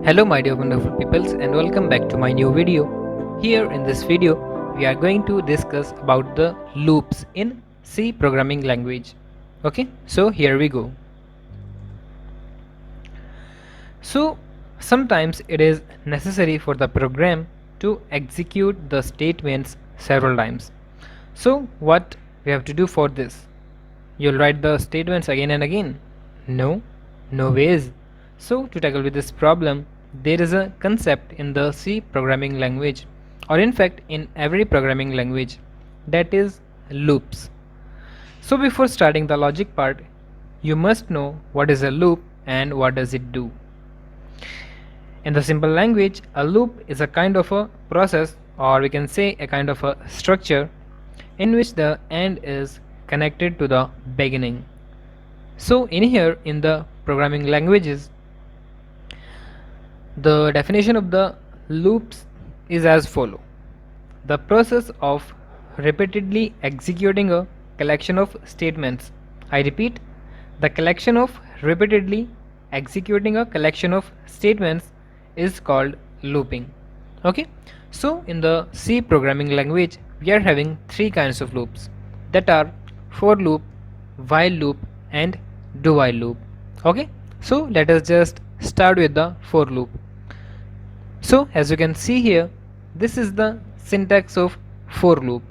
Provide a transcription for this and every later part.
Hello my dear wonderful peoples, and welcome back to my new video. Here in this video we are going to discuss about the loops in C programming language. Okay, so here we go. So sometimes it is necessary for the program to execute the statements several times. So what we have to do for this? You'll write the statements again and again? No ways. So to tackle with this problem, there is a concept in the C programming language, or in fact in every programming language, that is loops. So before starting the logic part, you must know what is a loop and what does it do. In the simple language, a loop is a kind of a process, or we can say a kind of a structure in which the end is connected to the beginning. So in here, in the programming languages, the definition of the loops is as follow: the process of repeatedly executing a collection of statements. I repeat, the collection of repeatedly executing a collection of statements is called looping. Okay, so in the C programming language we are having three kinds of loops, that are for loop, while loop and do while loop. Okay, so let us just start with the for loop. So as you can see here, this is the syntax of for loop.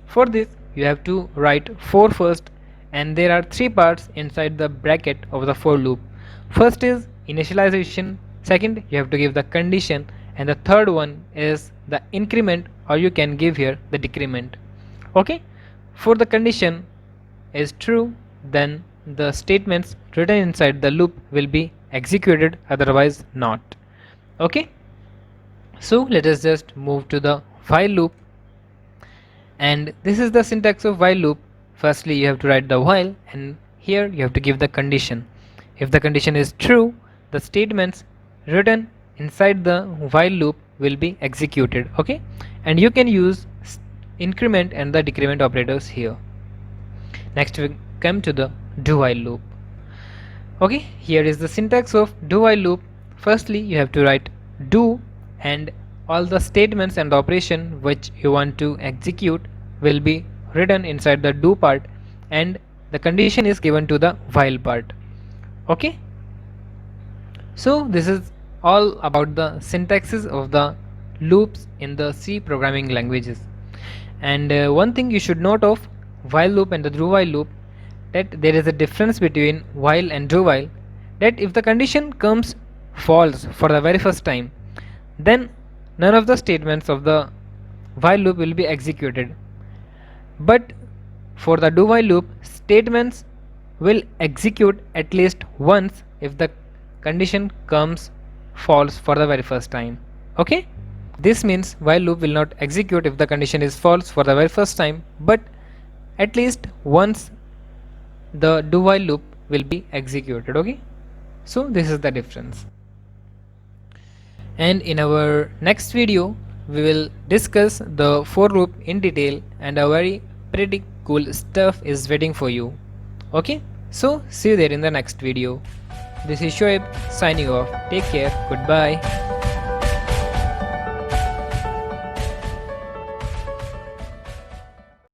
For this you have to write for first, and there are three parts inside the bracket of the for loop. First is initialization, second you have to give the condition, and the third one is the increment, or you can give here the decrement. Okay, for the condition is true, then the statements written inside the loop will be executed, otherwise not. Okay, so let us just move to the while loop, and this is the syntax of while loop. Firstly you have to write the while, and here you have to give the condition. If the condition is true, the statements written inside the while loop will be executed. Okay, and you can use increment and the decrement operators here. Next we come to the do while loop. Okay, here is the syntax of do while loop. Firstly you have to write do, and all the statements and operation which you want to execute will be written inside the do part, and the condition is given to the while part. Okay, so this is all about the syntaxes of the loops in the C programming languages. And one thing you should note of while loop and the do while loop, that there is a difference between while and do while, that if the condition comes false for the very first time, then none of the statements of the while loop will be executed. But for the do while loop, statements will execute at least once if the condition comes false for the very first time. Okay, this means while loop will not execute if the condition is false for the very first time, but at least once the do while loop will be executed. Okay, so this is the difference. And in our next video we will discuss the for loop in detail, and a very pretty cool stuff is waiting for you. Okay, so see you there in the next video. This is Shoaib signing off. Take care. Goodbye.